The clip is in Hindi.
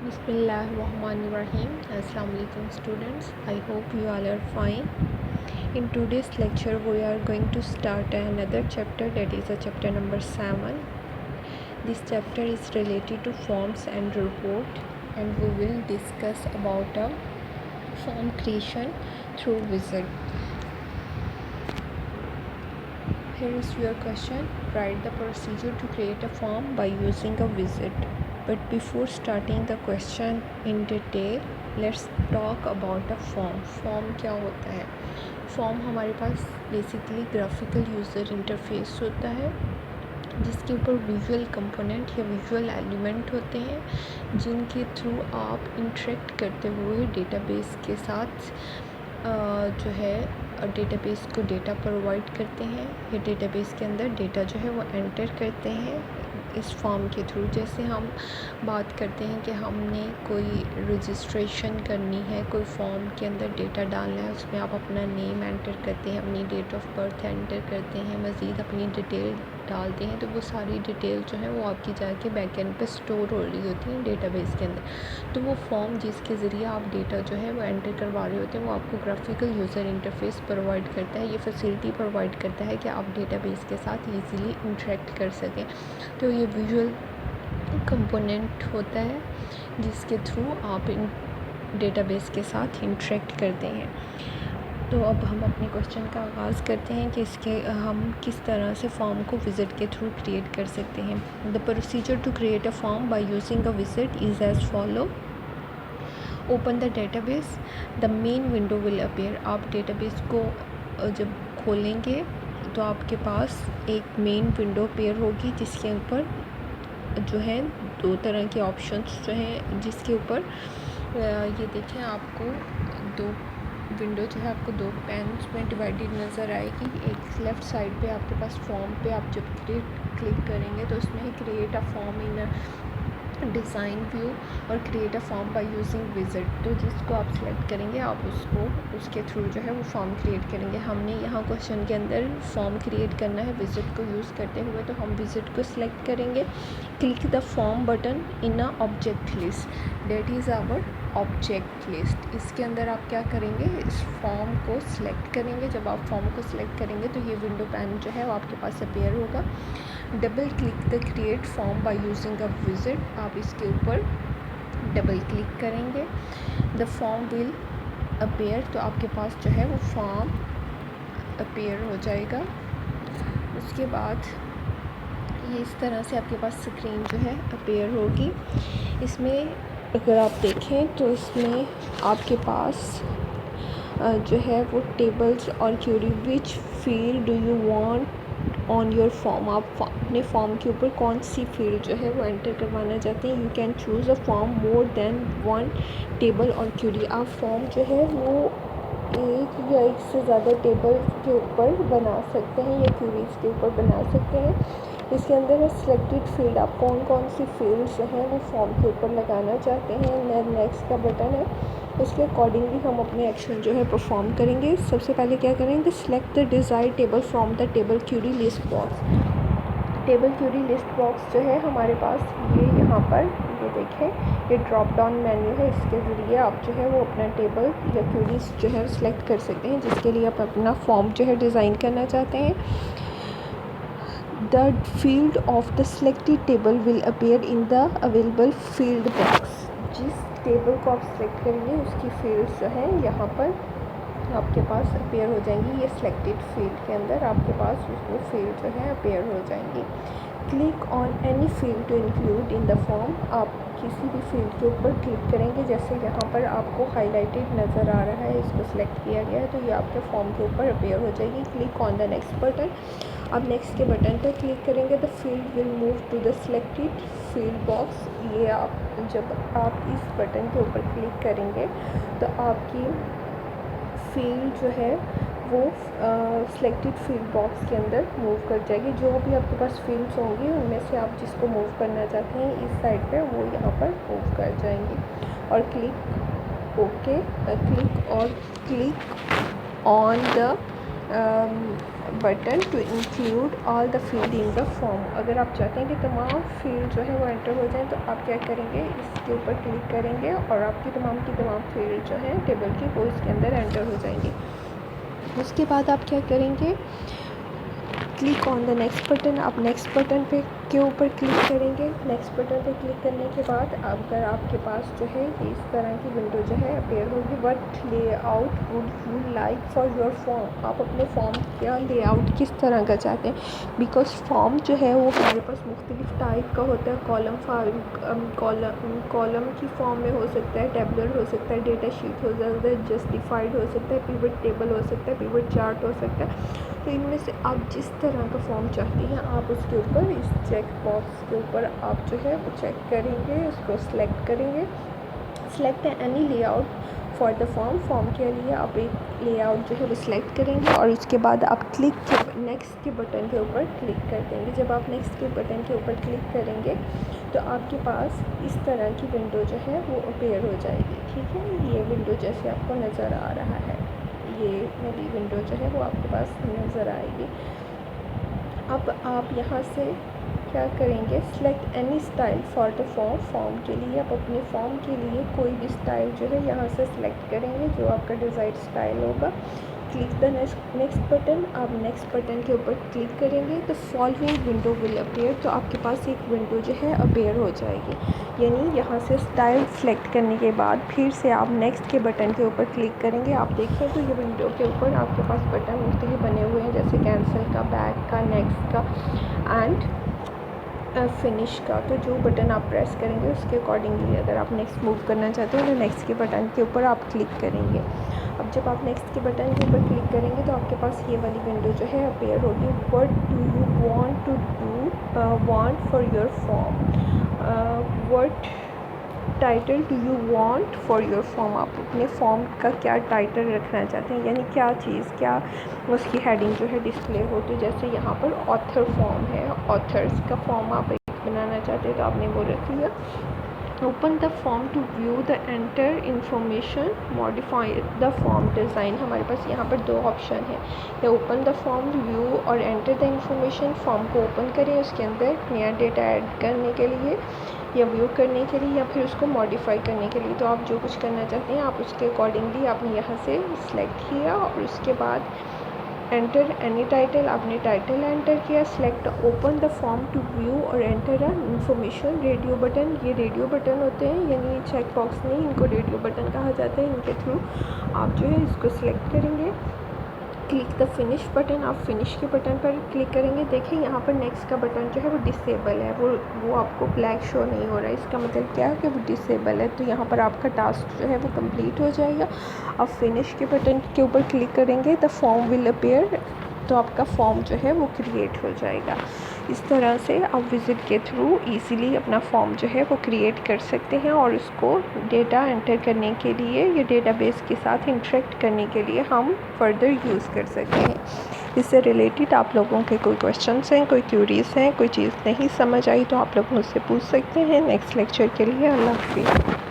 Bismillahirrahmanirrahim. Assalamu alaikum students. I hope you all are fine. In today's lecture we are going to start another chapter, that is chapter number 7. This chapter is related to forms and report, and we will discuss about a form creation through wizard. Here is your question. Write the procedure to create a form by using a wizard. But before starting the question in detail, let's talk about a form. Form क्या होता है? फॉर्म हमारे पास बेसिकली ग्राफिकल यूज़र इंटरफेस होता है जिसके ऊपर विजुअल कंपोनेंट या विजुअल एलिमेंट होते हैं जिनके थ्रू आप इंटरेक्ट करते हुए डेटाबेस के साथ जो है डेटाबेस को डेटा प्रोवाइड करते हैं या डेटाबेस के अंदर डेटा जो है वो एंटर करते हैं इस फॉर्म के थ्रू। जैसे हम बात करते हैं कि हमने कोई रजिस्ट्रेशन करनी है, कोई फॉर्म के अंदर डेटा डालना है, उसमें आप अपना नेम एंटर करते हैं, अपनी डेट ऑफ बर्थ एंटर करते हैं, मज़ीद अपनी डिटेल डालते हैं, तो वो सारी डिटेल जो है वो आपकी जाके बैकएंड पे स्टोर हो रही होती है डेटाबेस के अंदर। तो वो फॉर्म जिसके ज़रिए आप डेटा जो है वो एंटर करवा रहे होते हैं वो आपको ग्राफिकल यूज़र इंटरफेस प्रोवाइड करता है। ये फैसिलिटी प्रोवाइड करता है कि आप डेटाबेस के साथ ईज़िली इंटरेक्ट कर सकें। तो ये विजुअल कंपोनेंट होता है जिसके थ्रू आप इन डेटाबेस के साथ इंटरेक्ट करते हैं। तो अब हम अपने क्वेश्चन का आगाज़ करते हैं कि इसके हम किस तरह से फॉर्म को विज़िट के थ्रू क्रिएट कर सकते हैं। The procedure to create a form by using a wizard is as follow. Open the database, the main window will appear. आप डेटाबेस को जब खोलेंगे तो आपके पास एक मेन विंडो अपीयर होगी जिसके ऊपर जो है दो तरह के ऑप्शंस जो हैं, जिसके ऊपर ये देखें आपको दो विंडो जो है आपको दो पैन्स में डिवाइडेड नज़र आएगी। एक लेफ़्ट साइड पे आपके पास फॉर्म पे आप जब क्लिक करेंगे तो उसमें है create a form in design view और create a form by using wizard. तो जिसको आप सिलेक्ट करेंगे आप उसके थ्रू जो है वो फॉर्म क्रिएट करेंगे। हमने यहाँ क्वेश्चन के अंदर फॉर्म क्रिएट करना है विज़िट को यूज़ करते हुए, तो हम विज़िट को सिलेक्ट करेंगे। Click the form button in a object list, that is our object list. इसके अंदर आप क्या करेंगे, इस फॉर्म को सिलेक्ट करेंगे। जब आप फॉर्म को सिलेक्ट करेंगे तो ये विंडो पैन जो है वो आपके पास अपीयर होगा। Double click the create form by using a visit, आप इसके ऊपर डबल क्लिक करेंगे। द फॉर्म विल अपीयर, तो आपके पास जो है वो फॉर्म अपीयर हो जाएगा। उसके बाद ये इस तरह से आपके पास स्क्रीन जो है अपीयर होगी। इसमें अगर आप देखें तो इसमें आपके पास जो है वो टेबल्स और query, which field do you want on your form, आप अपने फॉर्म के ऊपर कौन सी फील्ड जो है वो एंटर करवाना चाहते हैं। You can choose a form more than one table और क्यूरी। आप फॉर्म जो है वो एक या एक से ज़्यादा टेबल के ऊपर बना सकते हैं या क्यूरीज के ऊपर बना सकते हैं। इसके अंदर है सिलेक्टेड फील्ड, आप कौन कौन सी फील्ड्स जो हैं वो फॉर्म के ऊपर लगाना चाहते हैं। नेक्स्ट का बटन है, उसके अकॉर्डिंगली हम अपने एक्शन जो है परफॉर्म करेंगे। सबसे पहले क्या करेंगे, select the desired table from the table query list box. Table query list box जो है हमारे पास ये यहाँ पर ये देखें, ये ड्रॉप डाउन मेन्यू है। इसके ज़रिए आप जो है वो अपना टेबल या क्यूरीज जो है सिलेक्ट कर सकते हैं जिसके लिए आप अपना फॉर्म जो है डिज़ाइन करना चाहते हैं। The field of the selected table will appear in the available field box. जिस टेबल को आप सिलेक्ट करेंगे उसकी फील्ड्स जो है यहाँ पर आपके पास अपीयर हो जाएंगी। ये सिलेक्टेड फील्ड के अंदर आपके पास वो फील्ड जो है अपीयर हो जाएंगी। Click on any field to include in the form, आप किसी भी फील्ड के ऊपर क्लिक करेंगे। जैसे यहाँ पर आपको हाईलाइटेड नज़र आ रहा है, इसको सिलेक्ट किया गया है तो ये आपके फॉर्म के ऊपर अपीयर हो जाएगी। Click on the next button, अब नेक्स्ट के बटन पर क्लिक करेंगे। The field will move to the selected field box. ये आप जब आप इस बटन के ऊपर क्लिक करेंगे तो आपकी फील्ड जो है वो सिलेक्टेड फील्ड बॉक्स के अंदर मूव कर जाएगी। जो भी आपके पास फील्ड्स होंगी उनमें से आप जिसको मूव करना चाहते हैं इस साइड पे वो यहाँ पर मूव कर जाएंगी। और click okay, click on the button to include all the field in the form. अगर आप चाहते हैं कि तमाम फील्ड जो है वो एंटर हो जाए तो आप क्या करेंगे, इसके ऊपर क्लिक करेंगे और आपकी तमाम की तमाम फील्ड जो है टेबल की वो इसके अंदर एंटर हो जाएंगे। उसके बाद आप क्या करेंगे, click on the next button. आप नेक्स्ट बटन पे के ऊपर क्लिक करेंगे। नेक्स्ट बटन पे क्लिक करने के बाद अगर आपके पास जो है इस तरह की विंडो जो है अपेयर होगी, what layout would you like for your form. आप अपने फॉर्म का लेआउट किस तरह का चाहते हैं, बिकॉज फॉर्म जो है वो हमारे पास मुख्तलिफ टाइप का होता है। कॉलम की फॉर्म में हो सकता है, टेबलर हो सकता है, डेटा शीट हो सकता है, जस्टिफाइड हो सकता है, पिवट टेबल हो सकता है, पिवट चार्ट हो सकता है। तो इनमें से आप जिस तरह का फॉर्म चाहते हैं आप उसके ऊपर इस चेक बॉक्स के ऊपर आप जो है वो चेक करेंगे, उसको सिलेक्ट करेंगे। Select any layout for the form के लिए आप एक लेआउट जो है वो सिलेक्ट करेंगे और उसके बाद आप नेक्स्ट के बटन के ऊपर क्लिक कर देंगे। जब आप नेक्स्ट के बटन के ऊपर क्लिक करेंगे तो आपके पास इस तरह की विंडो जो है वो अपेयर हो जाएगी। ठीक है, ये विंडो जैसे आपको नज़र आ रहा है, ये मेरी विंडो जो है वो आपके पास नज़र आएगी। अब आप यहाँ से क्या करेंगे, select any style for the form के लिए आप अपने फॉर्म के लिए कोई भी स्टाइल जो है यहाँ से सिलेक्ट करेंगे जो आपका डिज़ायर्ड स्टाइल होगा। Click the next button. आप नेक्स्ट बटन के ऊपर क्लिक करेंगे तो फॉलोइंग विंडो विल अपीयर। तो आपके पास एक विंडो जो है अपीयर हो जाएगी, यानी यहाँ से स्टाइल सेलेक्ट करने के बाद फिर से आप नेक्स्ट के बटन के ऊपर क्लिक करेंगे। आप देखें तो ये विंडो के ऊपर आपके पास बटन मुख्तलिफ बने हुए हैं, जैसे कैंसिल का, बैक का, नेक्स्ट का एंड फिनिश का। तो जो बटन आप प्रेस करेंगे उसके अकॉर्डिंगली अगर आप नेक्स्ट मूव करना चाहते हो तो नेक्स्ट के बटन के ऊपर आप क्लिक करेंगे। अब जब आप नेक्स्ट के बटन के ऊपर क्लिक करेंगे तो आपके पास ये वाली विंडो जो है अपीयर होगी। What do you want to do want for your form, what title do you want for your form. आप अपने फॉर्म का क्या टाइटल रखना चाहते हैं, यानी क्या चीज़, क्या उसकी हेडिंग जो है डिस्प्ले होती है। जैसे यहाँ पर ऑथर फॉर्म है, ऑथर्स का फॉर्म आप बनाना चाहते हैं तो आपने वो रख लिया। Open the form to view the enter information, modify the form design. हमारे पास यहाँ पर दो ऑप्शन है, या ओपन द फॉर्म व्यू और एंटर द इंफॉर्मेशन। फॉर्म को ओपन करें, उसके अंदर नया डेटा ऐड करने के लिए या व्यू करने के लिए या फिर उसको मॉडिफाई करने के लिए। तो आप जो कुछ करना चाहते हैं आप उसके अकॉर्डिंगली आपने यहाँ से सिलेक्ट किया और उसके बाद एंटर एनी टाइटल, आपने टाइटल एंटर किया। Select open the form to view और एंटर इंफॉर्मेशन। रेडियो बटन, ये रेडियो बटन होते हैं, यानी चेक बॉक्स नहीं, इनको रेडियो बटन कहा जाता है। इनके थ्रू आप जो है इसको सिलेक्ट करेंगे। क्लिक द फिनिश बटन, आप फिनिश के बटन पर क्लिक करेंगे। देखिए यहाँ पर नेक्स्ट का बटन जो है वो डिसेबल है, वो आपको ब्लैक शो नहीं हो रहा है। इसका मतलब क्या है कि वो डिसेबल है, तो यहाँ पर आपका टास्क जो है वो कंप्लीट हो जाएगा। आप फिनिश के बटन के ऊपर क्लिक करेंगे, द फॉर्म विल अपीयर, तो आपका फॉर्म जो है वो क्रिएट हो जाएगा। इस तरह से आप विज़िट के थ्रू इजीली अपना फॉर्म जो है वो क्रिएट कर सकते हैं और उसको डेटा एंटर करने के लिए या डेटाबेस के साथ इंटरेक्ट करने के लिए हम फर्दर यूज़ कर सकते हैं। इससे रिलेटेड आप लोगों के कोई क्वेश्चंस हैं, कोई क्यूरीज़ हैं, कोई चीज़ नहीं समझ आई तो आप लोग मुझसे पूछ सकते हैं। नेक्स्ट लेक्चर के लिए अल्लाह हाफ़िज़।